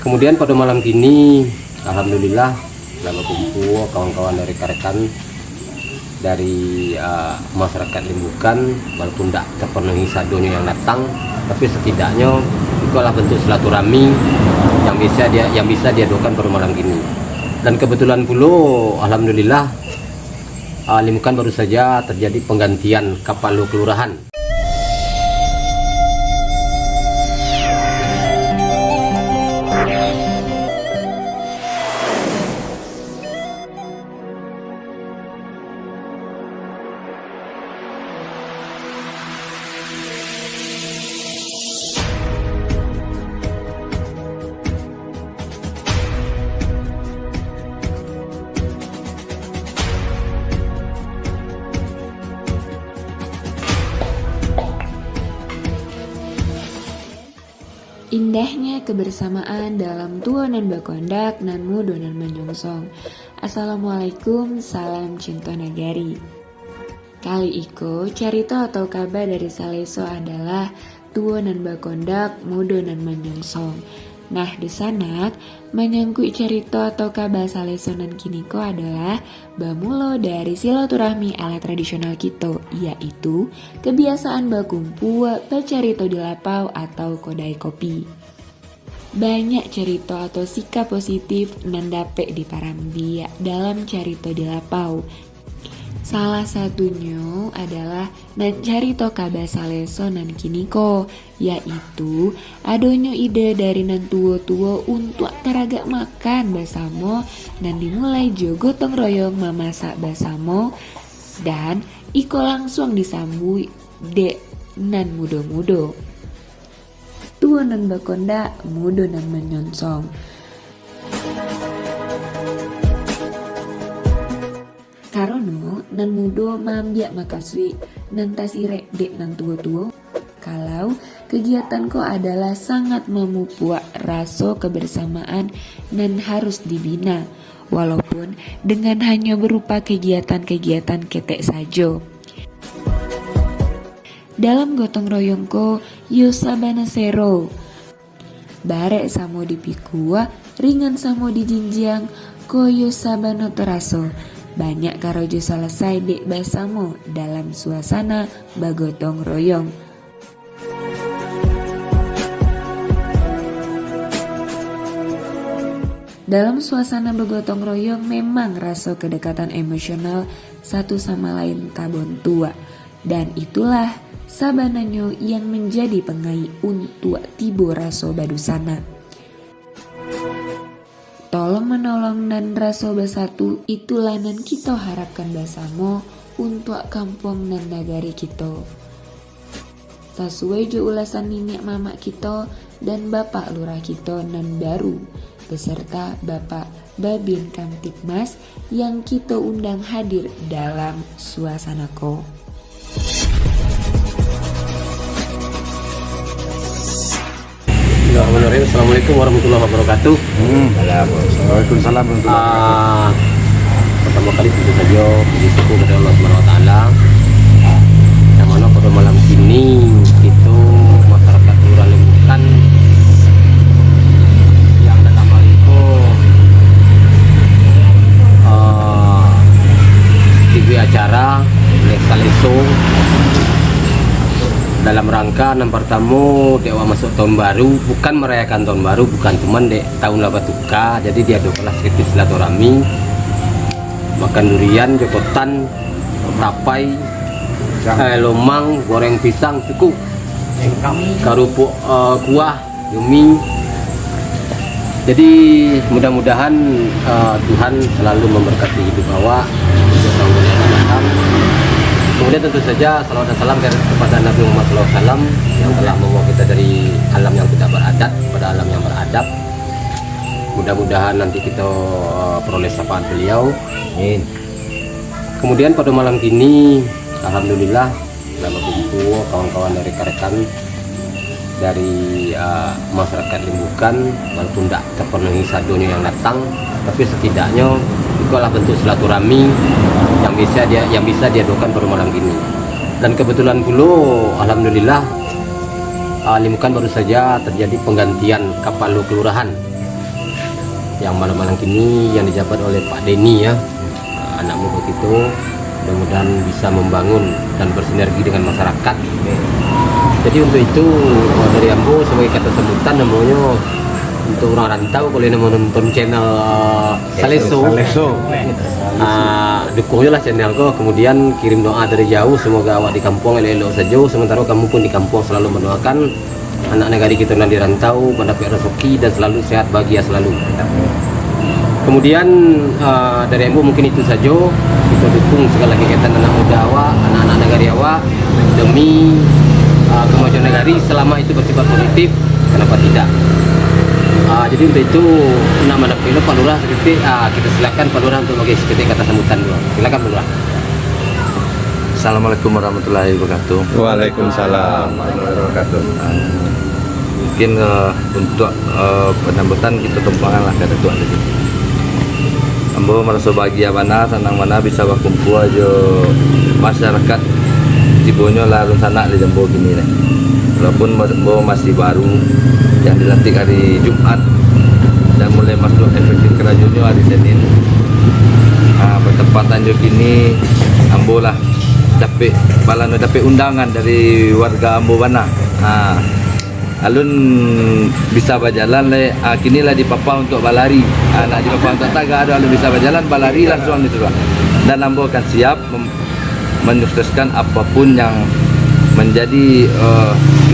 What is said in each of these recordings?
Kemudian pada malam kini alhamdulillah dalam kumpul kawan-kawan dari rekan dari masyarakat Limbukan, walaupun tidak terpenuhi sadonya yang datang, tapi setidaknya itulah bentuk silaturahmi yang bisa diadukan pada malam ini. Dan kebetulan pula alhamdulillah Limbukan baru saja terjadi penggantian Kapalo Kelurahan. Indahnya kebersamaan dalam tuanan bakondak nan mudo nan menyongsong. Assalamualaikum, salam cinta nagari. Kali iko carita atau kabar dari Saleso adalah tuanan bakondak mudo nan menyongsong. Nah, di sana menyangkut cerita atau kabar Saleso nan kiniko adalah bamulo dari silaturahmi ala tradisional kita, yaitu kebiasaan bakumpul bacarito di lapau atau kodai kopi. Banyak cerita atau sikap positif nan dapet di Parambia dalam carito di lapau. Salah satunya adalah nan carito kabar Saleso nan kiniko, yaitu adonyo ide dari nan tua-tua untuk teragak makan bersama nan dimulai jo gotong royong memasak bersama dan iko langsung disambui dek nan mudo-mudo. Tua nan bakonda, mudo nan menyonsong. Karono nan mudo mambiak makaswi nan tasirek dek nan tua-tua. Kalau kegiatan ko adalah sangat memupuk rasa kebersamaan nan harus dibina, walaupun dengan hanya berupa kegiatan-kegiatan ketek saja. Dalam gotong royong ko yo sabana sero, barek samo dipikua, ringan samo dijinjiang, ko yo sabana teraso. Banyak karojo selesai dek basamo dalam suasana bagotong royong. Dalam suasana bagotong royong memang rasa kedekatan emosional satu sama lain tabon tua. Dan itulah sabananyo yang menjadi pengai untuk tibo raso badusana. Tolong menolong dan raso bersatu itulah nan kita harapkan bersama untuk kampung dan nagari kita. Sesuai jo ulasan nenek mama kita dan bapak lurah kita nan baru beserta bapak Babin Kamtipmas yang kita undang hadir dalam suasana ko. Assalamualaikum warahmatullahi wabarakatuh. Waalaikumsalam warahmatullahi wabarakatuh. Pertama kali tentu saja puji syukur kepada Allah Subhanahu wa taala. Yang mana pada malam ini itu masyarakat Kelurahan Limbukan yang dalam hal itu TV acara oleh Saleso dalam rangka nampar tamu dewa masuk tahun baru, bukan merayakan tahun baru, bukan cuman dek tahun laba tuka. Jadi dia adalah sedikit silaturahmi, makan durian, jokotan, tapai, lomang, goreng pisang cukup, karupuk kuah, yumi. Jadi mudah-mudahan Tuhan selalu memberkati hidup awak untuk tahun yang akan datang. Kemudian tentu saja salawat dan salam kepada Nabi Muhammad SAW yang telah membawa kita dari alam yang tidak beradab kepada alam yang beradab. Mudah-mudahan nanti kita peroleh syafaat beliau. Amin. Kemudian pada malam ini alhamdulillah dalam kumpul kawan-kawan dari rekan dari masyarakat Limbukan, walaupun tidak terpenuhi sadonya yang datang, tapi setidaknya itulah bentuk silaturahmi yang bisa diadukan pada malam ini. Dan kebetulan pula alhamdulillah Limbukan baru saja terjadi penggantian Kapalo Kelurahan. yang malam-malam kini yang dijabat oleh Pak Denny ya, anak muda itu mudah-mudahan bisa membangun dan bersinergi dengan masyarakat. Jadi untuk itu dari Ambo sebagai kata sebutan namanya untuk orang rantau kalau yang mau nonton channel Saleso, dukungnya lah channelku, kemudian kirim doa dari jauh, semoga awak di kampung elok-elok saja, sementara kamu pun di kampung selalu mendoakan anak negara kita yang di rantau mendapat rezeki dan selalu sehat bahagia selalu. Kemudian dari Ambo mungkin itu saja, kita dukung segala kegiatan anak muda awak, anak-anak negara awak demi kemajuan negara selama itu bersifat positif, kenapa tidak. Jadi untuk itu nama dapilo Pak Lurah sedikit, kita silakan Pak Lurah untuk bagi sedikit kata sambutan dulu. Silakan Pak Lurah. Assalamualaikum warahmatullahi wabarakatuh. Waalaikumsalam. Mungkin untuk penyambutan kita tumpangan lah kata tuan tadi. Ambo merasa bahagia mana, senang mana bisa berkumpul aja masyarakat Cibonyo larun sana di Jambo gini nih. Walaupun Ambo masih baru yang dilantik hari Jumat dan mulai masuk efektif kerajunnya hari Senin. Bertepatan juga kini Ambo lah dapat undangan dari warga Ambo Bana. Alun bisa berjalan le, kini lah di papa untuk balari. Nah di papa untuk taga ada alun bisa berjalan balari langsung itu lah. Dan Ambo akan siap menyukseskan apapun yang menjadi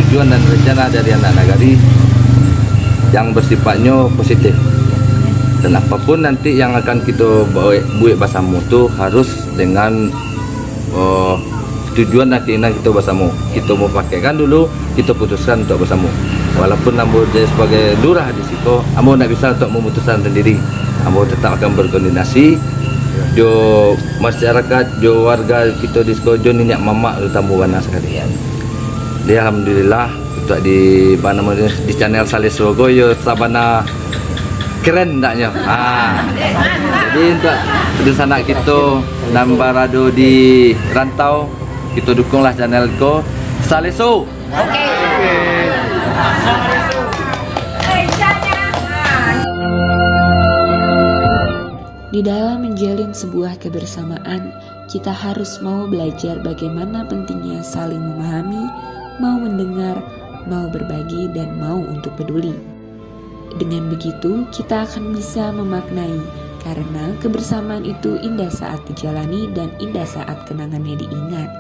tujuan dan rencana dari anak nagari yang bersifatnya positif. Dan apapun nanti yang akan kita buat bersama itu harus dengan tujuan nanti kita bersama. Kita mau pakaikan dulu, kita putuskan untuk bersama. Walaupun Ambo sebagai lurah di situ, Ambo tidak bisa untuk memutuskan sendiri. Ambo tetap akan berkoordinasi. Jo masyarakat, jo warga kita di Skojo minyak mamak tamu Bana sekalian. Dia alhamdulillah untuk di di channel Saleso yo sabana keren ndaknya. Jadi untuk di sana kita nambah rado di rantau, kita dukunglah channel ko Saleso. Di dalam menjalin sebuah kebersamaan, kita harus mau belajar bagaimana pentingnya saling memahami, mau mendengar, mau berbagi, dan mau untuk peduli. Dengan begitu, kita akan bisa memaknai, karena kebersamaan itu indah saat dijalani dan indah saat kenangannya diingat.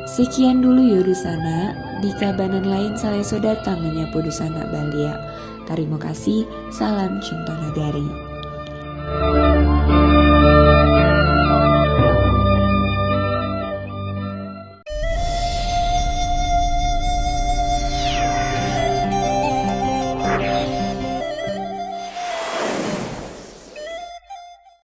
Sekian dulu Yorusana, di kabanan lain Saleso datang menyapu Dusana Balia. Terima kasih, salam cinta nagari.